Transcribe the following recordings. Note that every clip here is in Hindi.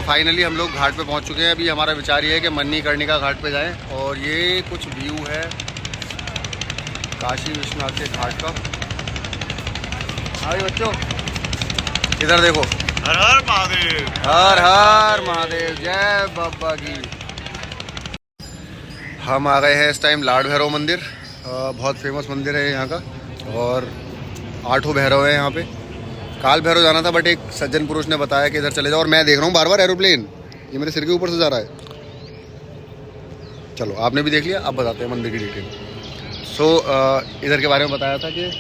फाइनली हम लोग घाट पे पहुंच चुके हैं। अभी हमारा विचार ये है कि मणिकर्णिका घाट पे जाएं। और ये कुछ व्यू है काशी विश्वनाथ के घाट का। हाँ बच्चों, इधर देखो। हर हर महादेव, हर हर महादेव, जय बाबा की। हम आ गए हैं इस टाइम लाड भैरव मंदिर। बहुत फेमस मंदिर है यहाँ का और 8 भैरव है यहाँ पे। काल भैरव जाना था बट एक सज्जन पुरुष ने बताया कि इधर चले जाओ। और मैं देख रहा हूँ बार बार एरोप्लेन, ये मेरे सिर के ऊपर से जा रहा है। चलो आपने भी देख लिया, अब बताते हैं मंदिर की डिटेल। इधर के बारे में बताया था कि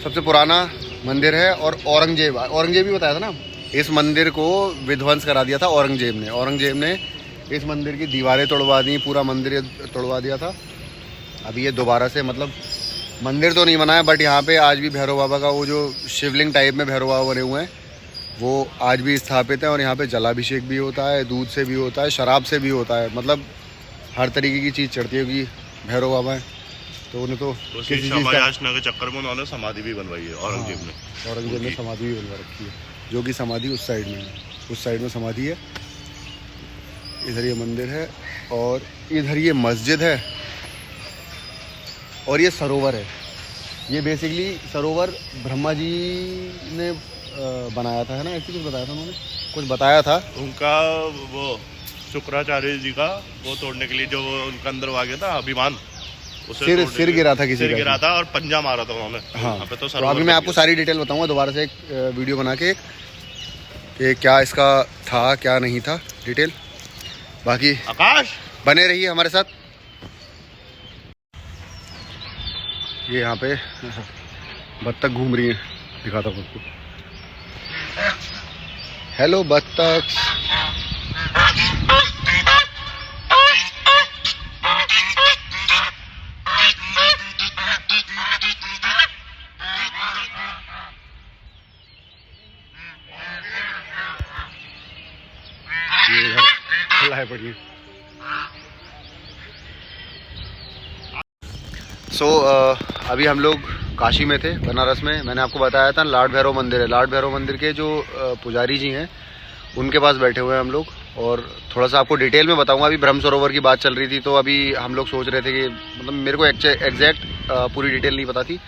सबसे पुराना मंदिर है और औरंगजेब ही बताया था ना। इस मंदिर को विध्वंस करा दिया था औरंगजेब ने इस मंदिर की दीवारें तोड़वा दी, पूरा मंदिर तोड़वा दिया था। अभी ये दोबारा से मतलब मंदिर तो नहीं बना है बट यहाँ पे आज भी भैरव बाबा का वो जो शिवलिंग टाइप में भैरव बाबा बने हुए हैं वो आज भी स्थापित है। और यहाँ पे जलाभिषेक भी होता है, दूध से भी होता है, शराब से भी होता है, मतलब हर तरीके की चीज़ चढ़ती है क्योंकि भैरव बाबा है। तो उन्हें तो किसी चीज़ के चक्कर में उन्होंने समाधि भी बनवाई है औरंगजेब ने समाधि भी बनवा रखी है, जो कि समाधि उस साइड में है, उस साइड में समाधि है। इधर ये मंदिर है और इधर ये मस्जिद है और ये सरोवर है। ये बेसिकली सरोवर ब्रह्मा जी ने बनाया था, है ना? ऐसे कुछ बताया था उन्होंने, कुछ बताया था उनका वो शुक्राचार्य जी का वो तोड़ने के लिए जो उनका अंदर आ गया था अभिमान, सिर गिरा था, किसी सिर गिरा था और पंजा मारा था उन्होंने। हाँ तो अभी मैं आपको सारी डिटेल बताऊंगा दोबारा से एक वीडियो बना के कि क्या इसका था क्या नहीं था डिटेल। बाकी आकाश बने रहिए हमारे साथ। ये यहाँ पे बत्तख घूम रही है, दिखाता हूँ आपको। हेलो बत्तख। ये इधर खुला है पड़ी। अभी हम लोग काशी में थे, बनारस में। मैंने आपको बताया था लाड भैरव मंदिर है। लाड भैरव मंदिर के जो पुजारी जी हैं उनके पास बैठे हुए हैं हम लोग और थोड़ा सा आपको डिटेल में बताऊंगा। अभी ब्रह्म सरोवर की बात चल रही थी तो अभी हम लोग सोच रहे थे कि मतलब मेरे को एग्जैक्ट पूरी डिटेल नहीं पता थी,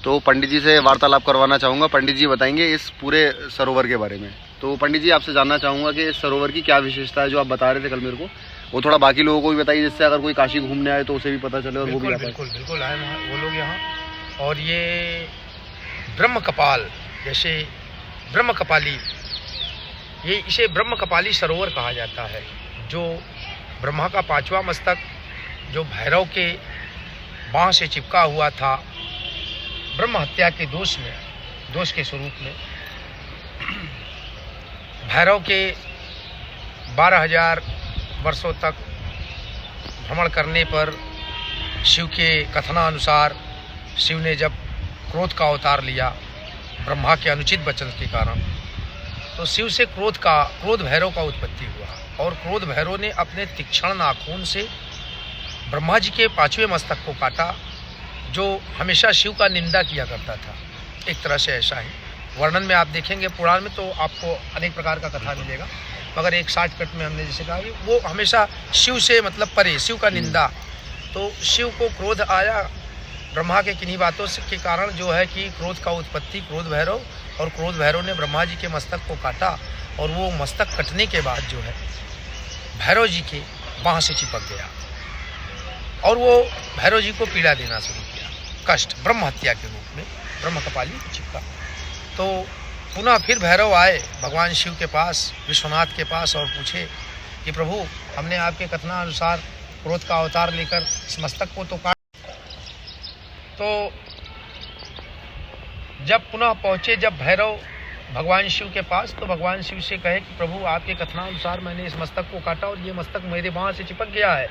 तो पंडित जी से वार्तालाप करवाना चाहूँगा। पंडित जी बताएंगे इस पूरे सरोवर के बारे में। तो पंडित जी आपसे जानना चाहूँगा कि इस सरोवर की क्या विशेषता है जो आप बता रहे थे कल मेरे को, वो थोड़ा बाकी लोगों को भी बताइए, जिससे अगर कोई काशी घूमने आए तो उसे भी पता चले और वो भी बिल्कुल आए वो लोग यहाँ। और ये ब्रह्म कपाल, जैसे ब्रह्म कपाली, ये इसे ब्रह्म कपाली सरोवर कहा जाता है। जो ब्रह्मा का 5वां मस्तक जो भैरव के बाँह से चिपका हुआ था ब्रह्म हत्या के दोष के स्वरूप में, भैरव के 12,000 वर्षों तक भ्रमण करने पर शिव के कथनानुसार शिव ने जब क्रोध का अवतार लिया ब्रह्मा के अनुचित वचन के कारण, तो शिव से क्रोध भैरव का उत्पत्ति हुआ और क्रोध भैरव ने अपने तीक्ष्ण नाखून से ब्रह्मा जी के 5वें मस्तक को काटा, जो हमेशा शिव का निंदा किया करता था। एक तरह से ऐसा ही वर्णन में आप देखेंगे पुराण में तो आपको अनेक प्रकार का कथा मिलेगा, मगर एक शॉर्टकट में हमने जैसे कहा कि वो हमेशा शिव से मतलब परे, शिव का निंदा। तो शिव को क्रोध आया ब्रह्मा के किन्हीं बातों के कारण, जो है कि क्रोध का उत्पत्ति क्रोध भैरव, और क्रोध भैरव ने ब्रह्मा जी के मस्तक को काटा और वो मस्तक कटने के बाद जो है भैरव जी के बाँह से चिपक गया और वो भैरव जी को पीड़ा देना शुरू किया, कष्ट, ब्रह्म हत्या के रूप में ब्रह्म कपाली चिपका। तो पुनः फिर भैरव आए भगवान शिव के पास, विश्वनाथ के पास, और पूछे कि प्रभु हमने आपके कथनानुसार क्रोध का अवतार लेकर इस मस्तक को तो काट। तो जब पुनः पहुँचे जब भैरव भगवान शिव के पास, तो भगवान शिव से कहे कि प्रभु आपके कथनानुसार मैंने इस मस्तक को काटा और ये मस्तक मेरे बाँह से चिपक गया है,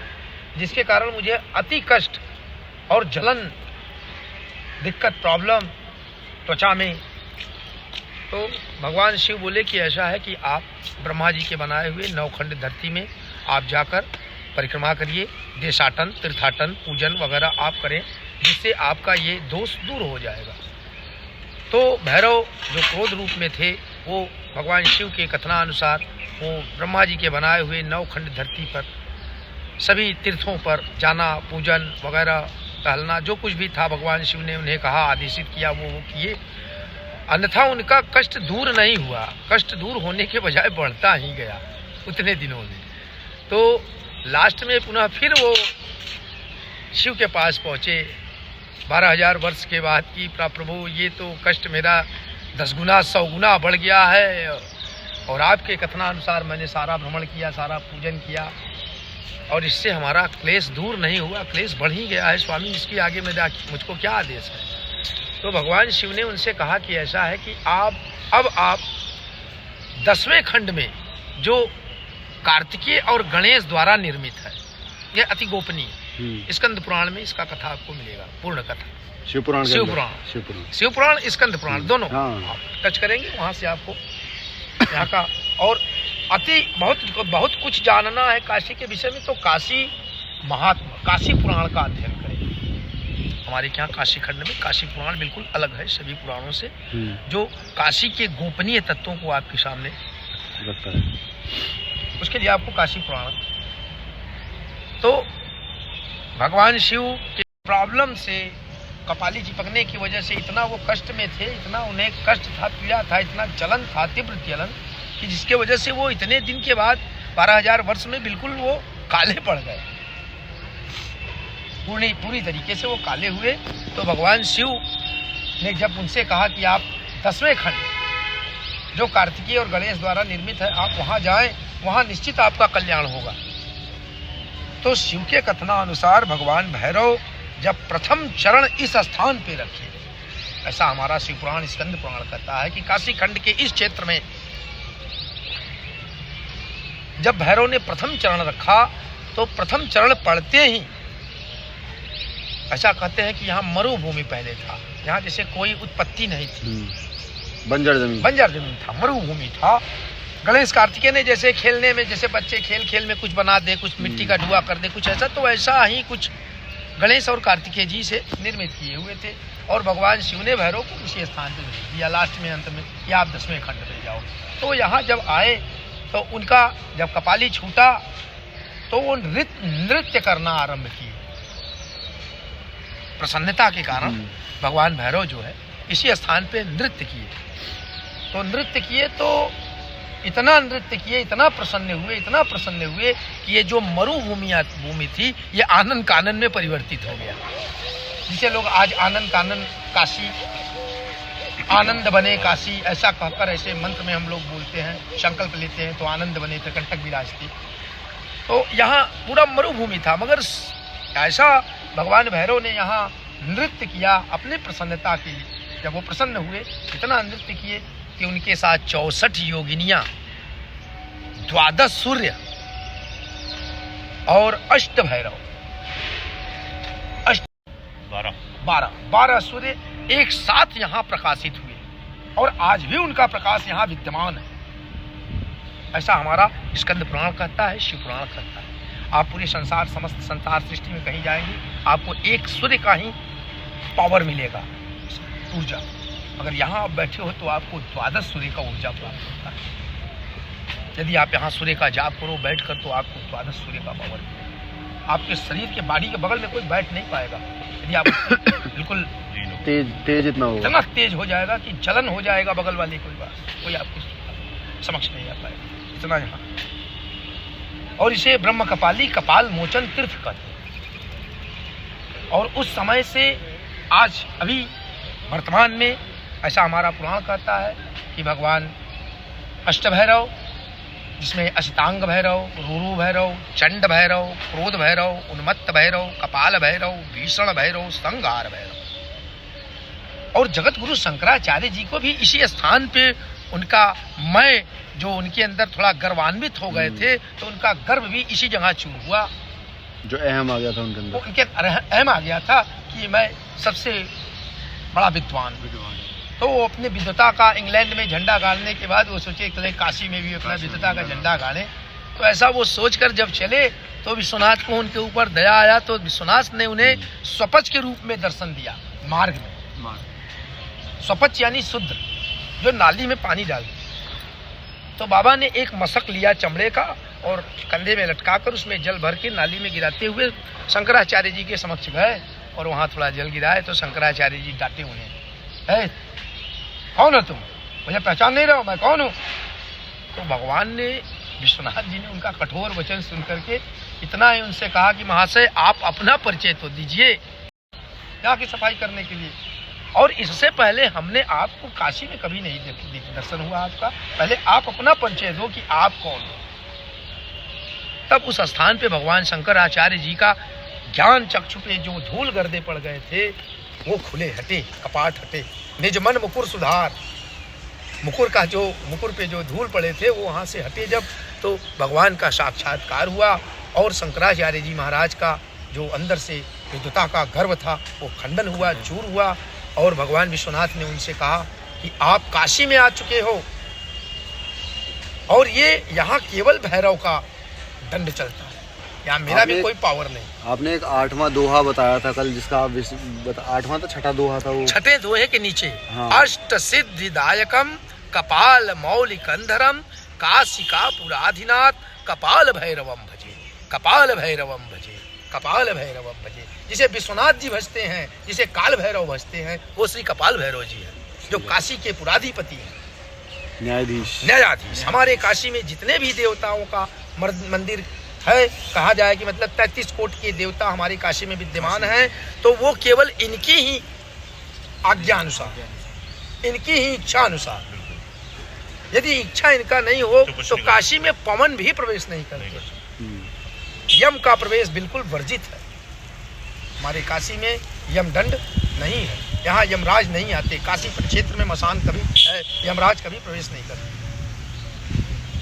जिसके कारण मुझे अति कष्ट और जलन, दिक्कत, प्रॉब्लम त्वचा में। तो भगवान शिव बोले कि ऐसा है कि आप ब्रह्मा जी के बनाए हुए 9 खंड धरती में आप जाकर परिक्रमा करिए, देशाटन, तीर्थाटन, पूजन वगैरह आप करें, जिससे आपका ये दोष दूर हो जाएगा। तो भैरव जो क्रोध रूप में थे वो भगवान शिव के कथनानुसार वो ब्रह्मा जी के बनाए हुए 9 खंड धरती पर सभी तीर्थों पर जाना, पूजन वगैरह, टहलना, जो कुछ भी था भगवान शिव ने उन्हें कहा, आदेशित किया, वो किए। अन्यथा उनका कष्ट दूर नहीं हुआ, कष्ट दूर होने के बजाय बढ़ता ही गया उतने दिनों में। तो लास्ट में पुनः फिर वो शिव के पास पहुँचे 12,000 वर्ष के बाद कि प्रभु ये तो कष्ट मेरा 10 गुना 100 गुना बढ़ गया है, और आपके कथनानुसार मैंने सारा भ्रमण किया, सारा पूजन किया, और इससे हमारा क्लेश दूर नहीं हुआ, क्लेश बढ़ ही गया है स्वामी, इसके आगे में मुझको क्या आदेश है। तो भगवान शिव ने उनसे कहा कि ऐसा है कि अब आप 10वें खंड में जो कार्तिकेय और गणेश द्वारा निर्मित है, यह अति गोपनीय, स्कंद पुराण में इसका कथा आपको मिलेगा, पूर्ण कथा। शिव पुराण, स्कंद पुराण दोनों आप टच करेंगे, वहां से आपको यहाँ का और बहुत कुछ जानना है काशी के विषय में, तो काशी महात्मा, काशी पुराण का अध्ययन करें। हमारे यहाँ काशी खंड में काशी पुराण बिल्कुल अलग है सभी पुराणों से, जो काशी के गोपनीय तत्वों को आपके सामने रखता है। उसके लिए आपको काशी पुराण। तो भगवान शिव के प्रॉब्लम से, कपाली चिपकने की वजह से इतना वो कष्ट में थे, इतना उन्हें कष्ट था, पीड़ा था, इतना जलन था, तीव्र जलन, कि जिसके वजह से वो इतने दिन के बाद 12,000 वर्ष में बिल्कुल वो काले पड़ गए, पूरी तरीके से वो काले हुए। तो भगवान शिव ने जब उनसे कहा कि आप 10वें खंड जो कार्तिकेय और गणेश द्वारा निर्मित है, आप वहां जाएं, वहां निश्चित आपका कल्याण होगा। तो शिव के कथनानुसार भगवान भैरव जब प्रथम चरण इस स्थान पे रखे, ऐसा हमारा शिव पुराण स्कंद पुराण कहता है कि काशी खंड के इस क्षेत्र में जब भैरव ने प्रथम चरण रखा, तो प्रथम चरण पड़ते ही ऐसा कहते हैं कि यहाँ मरुभूमि पहले था, यहाँ जैसे कोई उत्पत्ति नहीं थी, बंजर जमीन था, मरुभूमि था। गणेश कार्तिकेय ने जैसे खेलने में, जैसे बच्चे खेल में कुछ बना दे, कुछ मिट्टी का धुआं कर दे, कुछ ऐसा, तो ऐसा ही कुछ गणेश और कार्तिकेय जी से निर्मित किए हुए थे। और भगवान शिव ने भैरव को उसी स्थान पर भेज दिया लास्ट में, अंत में, या आप 10वें खंड पे जाओ। तो यहाँ जब आए तो उनका जब कपाली छूटा तो वो नृत्य करना आरंभ किए, प्रसन्नता के कारण भगवान भैरव जो है इसी स्थान पे नृत्य किए। तो नृत्य किए तो इतना नृत्य किए, इतना प्रसन्न हुए कि ये जो भूमि थी ये आनंद कानन में परिवर्तित हो गया, जिसे लोग आज आनंद कानन काशी, आनंद बने काशी, ऐसा कहकर ऐसे मंत्र में हम लोग बोलते हैं, संकल्प लेते हैं, तो आनंद बने थे, कंटक विराजती। तो यहाँ पूरा मरुभूमि था, मगर ऐसा भगवान भैरव ने यहाँ नृत्य किया अपने प्रसन्नता के लिए। जब वो प्रसन्न हुए, इतना नृत्य किए कि उनके साथ 64 योगिनियां, 12 सूर्य और 8 भैरव, 12 सूर्य एक साथ यहाँ प्रकाशित हुए, और आज भी उनका प्रकाश यहाँ विद्यमान है। ऐसा हमारा स्कंद पुराण कहता है, शिव पुराण कहता है। आप पूरे संसार, समस्त संसार सृष्टि में कहीं जाएंगे, आपको एक सूर्य का ही पावर मिलेगा, ऊर्जा। अगर यहाँ आप बैठे हो तो आपको 12 सूर्य का ऊर्जा प्राप्त होता है। यदि आप यहाँ सूर्य का जाप करो बैठकर, तो आपको 12 सूर्य का पावर मिलेगा। आपके शरीर के बॉडी के बगल में कोई बैठ नहीं पाएगा, यदि आप बिल्कुल तेज इतना तेज हो जाएगा कि जलन हो जाएगा बगल वाले, कोई आपके समक्ष नहीं आ पाएगा, इतना यहाँ। और इसे ब्रह्म कपाली, कपाल मोचन तीर्थ कहते हैं। और उस समय से आज अभी वर्तमान में ऐसा हमारा पुराण कहता है कि भगवान अष्टभैरव, जिसमें अष्टांग भैरव, रूरू भैरव, चंड भैरव, क्रोध भैरव, उन्मत्त भैरव, कपाल भैरव, भीषण भैरव, संहार भैरव, और जगत गुरु शंकराचार्य जी को भी इसी स्थान पे उनका मैं जो उनके अंदर थोड़ा गर्वान्वित हो गए थे, तो उनका गर्व भी इसी जगह चूर हुआ, जो अहम आ गया था उनके अंदर, उनके अहम आ गया था कि मैं सबसे बड़ा विद्वान। तो वो अपने विद्वता का इंग्लैंड में झंडा गाड़ने के बाद वो सोचे कि काशी में भी अपना विद्वता का झंडा गाड़े। तो ऐसा वो सोचकर जब चले, तो विश्वनाथ को उनके ऊपर दया आया, तो विश्वनाथ ने उन्हें स्वपच के रूप में दर्शन दिया मार्ग में। स्वपच यानी शुद्ध, जो नाली में पानी डालते, तो बाबा ने एक मशक लिया चमड़े का और कंधे में लटका कर उसमें जल भर के नाली में गिराते हुए शंकराचार्य जी के समक्ष गए और वहाँ थोड़ा जल गिराए तो शंकराचार्य जी डांटे उन्हें, है कौन हो तुम, मुझे पहचान नहीं रहे हो, मैं कौन हूँ। तो भगवान ने, विश्वनाथ जी ने उनका कठोर वचन सुन करके इतना ही उनसे कहा कि महाशय आप अपना परिचय तो दीजिए यहाँ की सफाई करने के लिए, और इससे पहले हमने आपको काशी में कभी नहीं दर्शन हुआ आपका, पहले आप अपना परिचय दो कि आप कौन हो। तब उस स्थान पे भगवान शंकराचार्य जी का ज्ञान चक्षु पे जो धूल गर्दे पड़ गए थे वो खुले हटे, कपाट हटे, निज मन मुकुर सुधार, मुकुर का जो मुकुर पे जो धूल पड़े थे वो वहाँ से हटे जब, तो भगवान का साक्षात्कार हुआ और शंकराचार्य जी महाराज का जो अंदर से विद्वता का गर्व था वो खंडन हुआ, चूर हुआ। और भगवान विश्वनाथ ने उनसे कहा कि आप काशी में आ चुके हो और ये यहाँ केवल भैरव का दंड चलता है, यहाँ मेरा भी कोई पावर नहीं। आपने एक 8वां दोहा बताया था कल, जिसका आप 8वां था, छठा दोहा था वो, छठे दोहे के नीचे हाँ। अष्ट सिद्धिदायकम कपाल मौलिकंधरम काशिका पुराधिनाथ कपाल भैरवम भजे, कपाल भैरवम भजे, कपाल भैरवम भजे। जिसे विश्वनाथ जी भजते हैं, जिसे काल भैरव भजते हैं, वो श्री कपाल भैरव जी हैं जो काशी के पुराधिपति हैं, न्यायाधीश। हमारे काशी में जितने भी देवताओं का मंदिर है, कहा जाए कि मतलब 33 कोट के देवता हमारे काशी में विद्यमान हैं, तो वो केवल इनकी ही आज्ञा अनुसार, इनकी ही इच्छा अनुसार, यदि इच्छा इनका नहीं हो तो काशी में पवन भी प्रवेश नहीं करते। यम का प्रवेश बिल्कुल वर्जित है। हमारे काशी में यम दंड नहीं है, यहाँ यमराज नहीं आते। काशी क्षेत्र में मसान कभी यमराज कभी प्रवेश नहीं करते,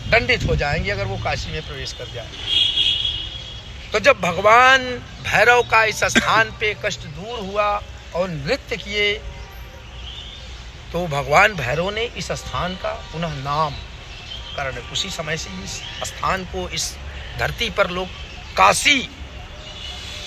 दंडित हो जाएंगे अगर वो काशी में प्रवेश कर जाए। तो जब भगवान भैरव का इस स्थान पे कष्ट दूर हुआ और नृत्य किए, तो भगवान भैरव ने इस स्थान का पुनः नामकरण, उसी समय से इस स्थान को, इस धरती पर लोग काशी,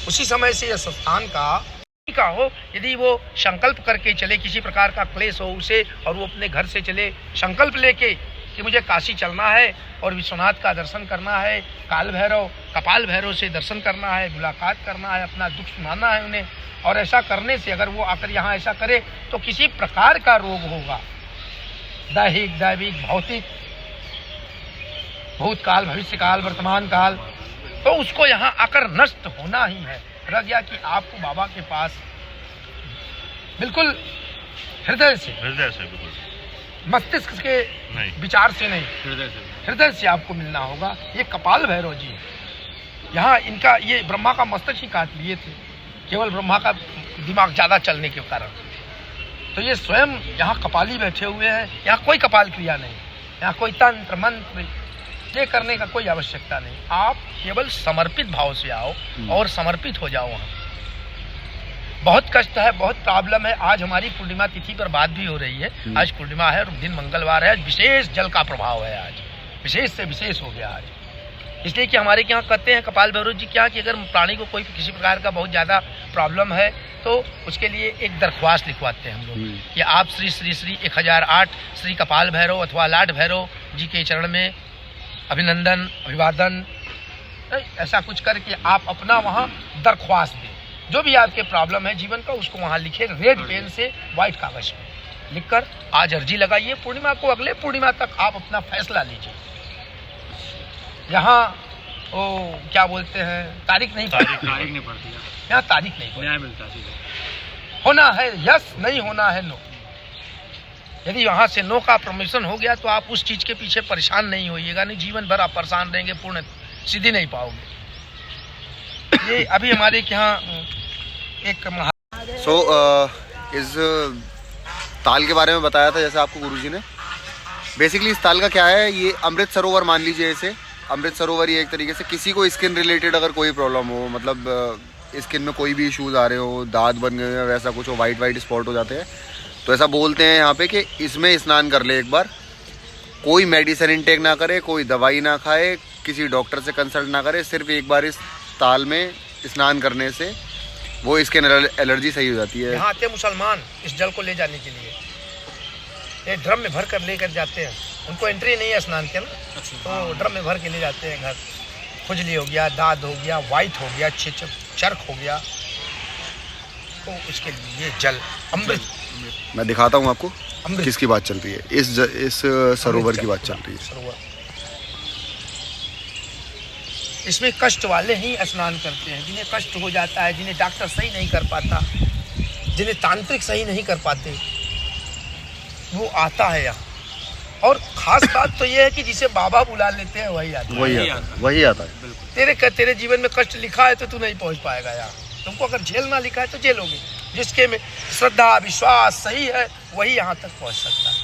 उसी समय से इस स्थान का हो। यदि वो संकल्प करके चले, किसी प्रकार का क्लेश हो उसे, और वो अपने घर से चले संकल्प लेके कि मुझे काशी चलना है और विश्वनाथ का दर्शन करना है, काल भैरव, कपाल भैरव से दर्शन करना है, मुलाकात करना है, अपना दुख सुनाना है उन्हें, और ऐसा करने से अगर वो आकर यहाँ ऐसा करे तो किसी प्रकार का रोग होगा, दैहिक, दैविक, भौतिक, भूतकाल, भविष्यकाल, वर्तमान काल, तो उसको यहाँ आकर नष्ट होना ही है। रह गया कि आपको बाबा के पास बिल्कुल हृदय से बिल्कुल मस्तिष्क के विचार से नहीं, हृदय से आपको मिलना होगा। ये कपाल भैरव जी यहाँ, इनका ये ब्रह्मा का मस्तक ही काट लिए थे, केवल ब्रह्मा का दिमाग ज़्यादा चलने के कारण। तो ये स्वयं यहाँ कपाली बैठे हुए हैं, यहाँ कोई कपाल क्रिया नहीं, यहाँ कोई तंत्र मंत्र ये करने का कोई आवश्यकता नहीं। आप केवल समर्पित भाव से आओ और समर्पित हो जाओ। वहाँ बहुत कष्ट है, बहुत प्रॉब्लम है। आज हमारी पूर्णिमा तिथि पर बात भी हो रही है, आज पूर्णिमा है और दिन मंगलवार है, विशेष जल का प्रभाव है, आज विशेष से विशेष हो गया आज। इसलिए कि हमारे यहाँ कहते हैं कपाल भैरव जी क्या कि अगर प्राणी को कोई किसी प्रकार का बहुत ज़्यादा प्रॉब्लम है तो उसके लिए एक दरख्वास्त लिखवाते हैं हम लोग कि आप श्री श्री श्री 1008 श्री कपाल भैरव अथवा लाड भैरव जी के चरण में अभिनंदन, अभिवादन, ऐसा कुछ करके आप अपना वहाँ दरख्वास्त दें। जो भी आपके प्रॉब्लम है जीवन का उसको वहाँ लिखे, रेड पेन से व्हाइट कागज में लिखकर आज अर्जी लगाइए। पूर्णिमा को, अगले पूर्णिमा तक आप अपना फैसला लीजिए। यहाँ वो क्या बोलते हैं, तारीख नहीं पड़ती, यहाँ तारीख नहीं पड़ती। होना है यस, नहीं होना है नो। यदि वहाँ से नो का परमिशन हो गया तो आप उस चीज़ के पीछे परेशान नहीं होइएगा, नहीं जीवन भर आप परेशान रहेंगे, पूर्ण सिद्धि नहीं पाओगे। ये अभी हमारे यहाँ एक इस ताल के बारे में बताया था जैसे आपको गुरुजी ने। बेसिकली इस ताल का क्या है, ये अमृत सरोवर मान लीजिए इसे। अमृत सरोवर ये एक तरीके से किसी को स्किन रिलेटेड अगर कोई प्रॉब्लम हो, मतलब स्किन में कोई भी इश्यूज आ रहे हो, दांत बन गए, वैसा कुछ हो, वाइट स्पॉट हो जाते हैं, तो ऐसा बोलते हैं यहाँ पे कि इसमें स्नान कर ले एक बार। कोई मेडिसिन इनटेक ना करे, कोई दवाई ना खाए, किसी डॉक्टर से कंसल्ट ना करे, सिर्फ एक बार इस ताल में स्नान करने से वो स्किन एलर्जी सही हो जाती है। यहाँ आते मुसलमान इस जल को ले जाने के लिए, एक ड्रम में भर कर लेकर जाते हैं उनको एंट्री नहीं है स्नान के ना, तो ड्रम में भर के ले जाते हैं घर। खुजली हो गया, दाद हो गया, वाइट हो गया, चर्क हो गया, तो उसके लिए ये जल अमृत। मैं दिखाता हूँ आपको अमृत किसकी बात चल रही है, इस सरोवर की बात चल रही है। सरोवर, इसमें कष्ट वाले ही स्नान करते हैं, जिन्हें कष्ट हो जाता है, जिन्हें डॉक्टर सही नहीं कर पाता, जिन्हें तांत्रिक सही नहीं कर पाते, वो आता है यहाँ। और खास बात तो ये है कि जिसे बाबा बुला लेते हैं वही आता है। वही आता है। तेरे जीवन में कष्ट लिखा है तो तू नहीं पहुंच पाएगा यहाँ। तुमको अगर झेलना लिखा है तो झेलोगे। जिसके में श्रद्धा विश्वास सही है वही यहाँ तक पहुंच सकता है।